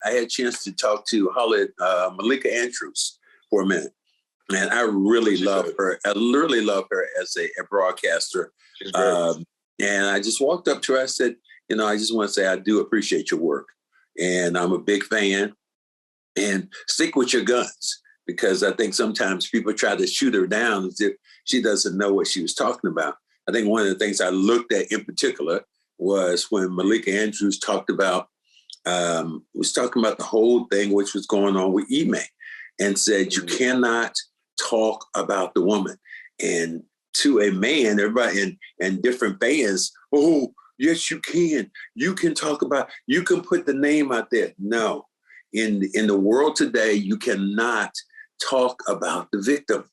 I had a chance to talk to Malika Andrews for a minute. And I really love her. I really love her as a broadcaster. She's great. And I just walked up to her. I said, I just want to say I do appreciate your work. And I'm a big fan. And stick with your guns, because I think sometimes people try to shoot her down as if she doesn't know what she was talking about. I think one of the things I looked at in particular was when Malika Andrews talked about the whole thing which was going on with Ime, and said you cannot talk about the woman. And to a man, everybody and different fans, oh, yes, you can. You can talk about, you can put the name out there. No. In the world today, you cannot talk about the victim.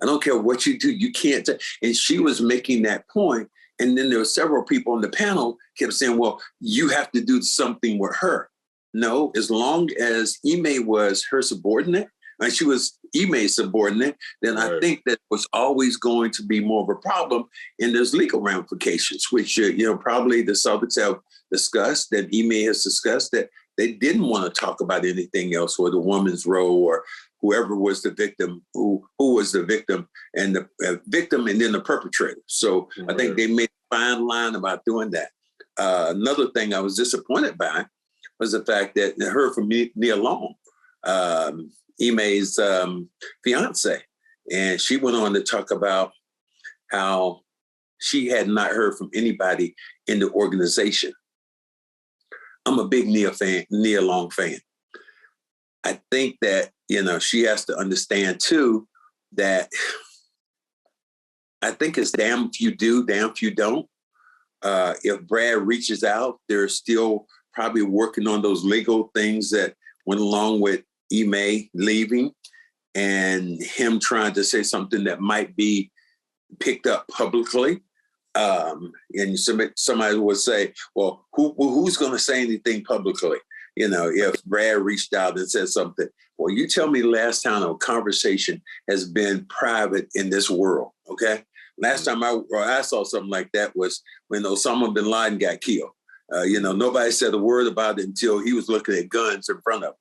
I don't care what you do, you can't. And she was making that point. And then there were several people on the panel kept saying, well, you have to do something with her. No, as long as Ime was her subordinate, and she was Ime's subordinate, then I think that was always going to be more of a problem. And there's legal ramifications, which, probably the Celtics have discussed, that Ime has discussed, that they didn't want to talk about anything else, or the woman's role, or whoever was the victim, who was the victim, and the victim, and then the perpetrator. So I think they made a fine line about doing that. Another thing I was disappointed by was the fact that I heard from Nia Long, Ime's fiance, and she went on to talk about how she had not heard from anybody in the organization. I'm a big Nia Long fan. I think that, she has to understand too, that I think it's damn if you do, damn if you don't. If Brad reaches out, they're still probably working on those legal things that went along with Ime leaving and him trying to say something that might be picked up publicly. And somebody would say, well, who's going to say anything publicly? If Brad reached out and said something, well, you tell me the last time a conversation has been private in this world, okay? Last time I saw something like that was when Osama bin Laden got killed. Nobody said a word about it until he was looking at guns in front of him.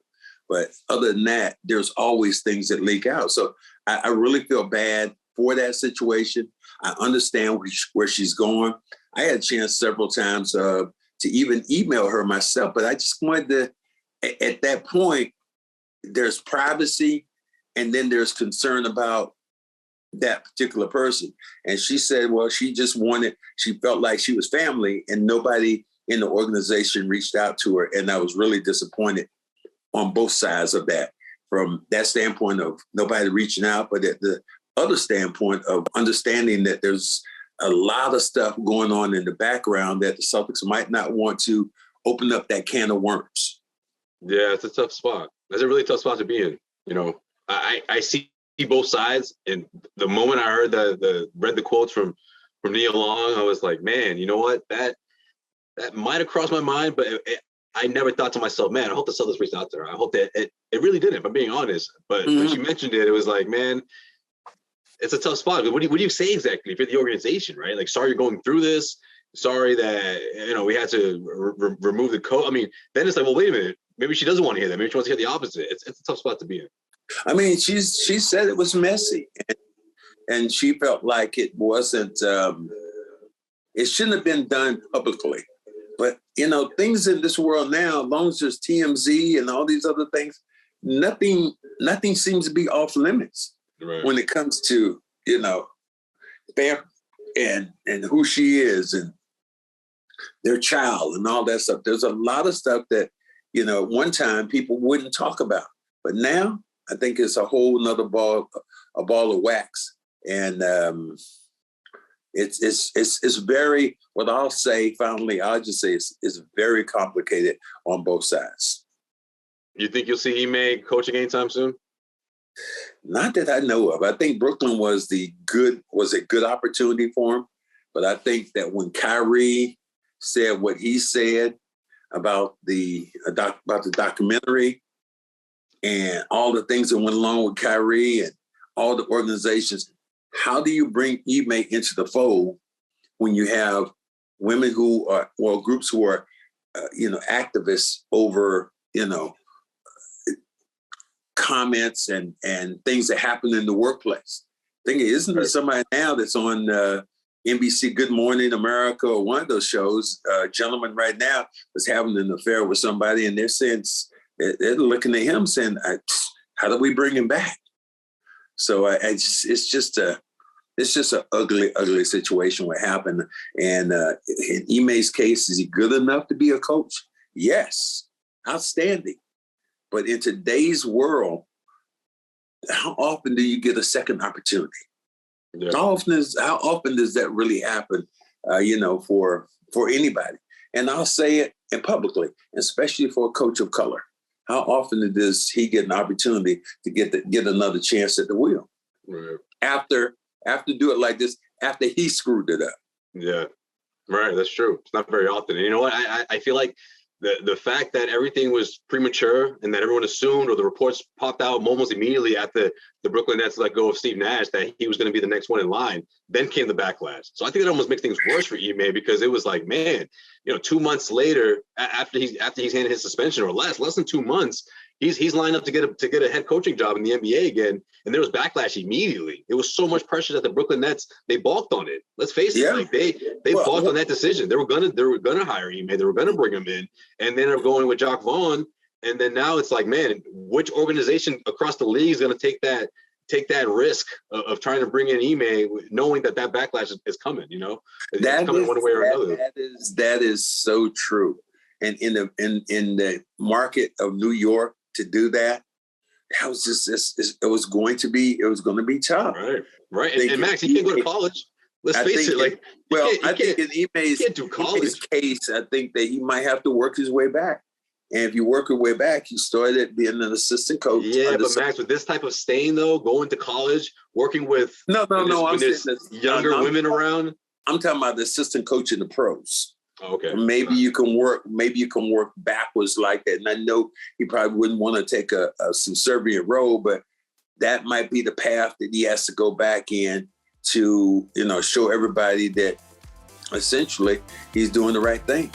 But other than that, there's always things that leak out. So I really feel bad for that situation. I understand where she's going. I had a chance several times to even email her myself, but I just wanted to, at that point, there's privacy and then there's concern about that particular person. And she said, well, she felt like she was family and nobody in the organization reached out to her. And I was really disappointed on both sides of that, from that standpoint of nobody reaching out, but at the other standpoint of understanding that there's a lot of stuff going on in the background that the Celtics might not want to open up that can of worms. Yeah, it's a tough spot. That's a really tough spot to be in. I see both sides. And the moment I heard read the quotes from Nia Long, I was like, man, you know what? That might have crossed my mind, but I never thought to myself, man, I hope the Celtics reached out to her. I hope that it really didn't, if I'm being honest. But when she mentioned it, it was like, man, it's a tough spot. What do you say exactly for the organization, right? Like, sorry you're going through this. Sorry that, we had to remove the coach. I mean, then it's like, well, wait a minute. Maybe she doesn't want to hear that. Maybe she wants to hear the opposite. It's a tough spot to be in. I mean, she said it was messy. And she felt like it wasn't, it shouldn't have been done publicly. But, things in this world now, as long as there's TMZ and all these other things, nothing seems to be off limits when it comes to, Bam and who she is and their child and all that stuff. There's a lot of stuff that, at one time people wouldn't talk about. But now I think it's a whole nother ball of wax. And it's very, what I'll say, finally, I'll just say it's very complicated on both sides. You think you'll see Ime coaching anytime soon? Not that I know of. I think Brooklyn was a good opportunity for him. But I think that when Kyrie said what he said about the documentary and all the things that went along with Kyrie and all the organizations, how do you bring Ime into the fold when you have women who are, or groups who are, activists over, comments and things that happen in the workplace. Thinking, isn't there somebody now that's on NBC Good Morning America or one of those shows, gentleman right now is having an affair with somebody, and they're saying, they're looking at him saying, how do we bring him back? So it's just an ugly situation what happened. And in Ime's case, is he good enough to be a coach? Yes, outstanding. But in today's world, how often do you get a second opportunity? Yeah. How often does that really happen? For anybody. And I'll say it publicly, especially for a coach of color. How often does he get an opportunity to get another chance at the wheel? Right. After do it like this, after he screwed it up. Yeah, right. That's true. It's not very often. And you know what? I feel like the fact that everything was premature and that everyone assumed, or the reports popped out almost immediately at the Brooklyn Nets let go of Steve Nash, that he was going to be the next one in line, then came the backlash. So I think it almost makes things worse for Ime, because it was like, man, 2 months later, after he's handed his suspension, or less than 2 months, he's lined up to get a head coaching job in the NBA again, and there was backlash immediately. It was so much pressure that the Brooklyn Nets, they balked on it. Let's face it, like they balked on that decision. They were gonna hire Ime, they were gonna bring him in, and then they're going with Jacques Vaughn, and then now it's like, man, which organization across the league is gonna take that risk of trying to bring in Ime, knowing that backlash is coming? It's coming one way or another. That is so true. And in the market of New York, to do that was going to be tough. Right. And Max, he can't go to college. Let's face it. I think in Ime's case, I think that he might have to work his way back. And if you work your way back, you started being an assistant coach. Yeah, but Max, with this type of staying though, going to college, working with younger women around. I'm talking about the assistant coach in the pros. Okay. Maybe you can work backwards like that. And I know he probably wouldn't want to take a subservient role, but that might be the path that he has to go back in to, show everybody that essentially he's doing the right thing.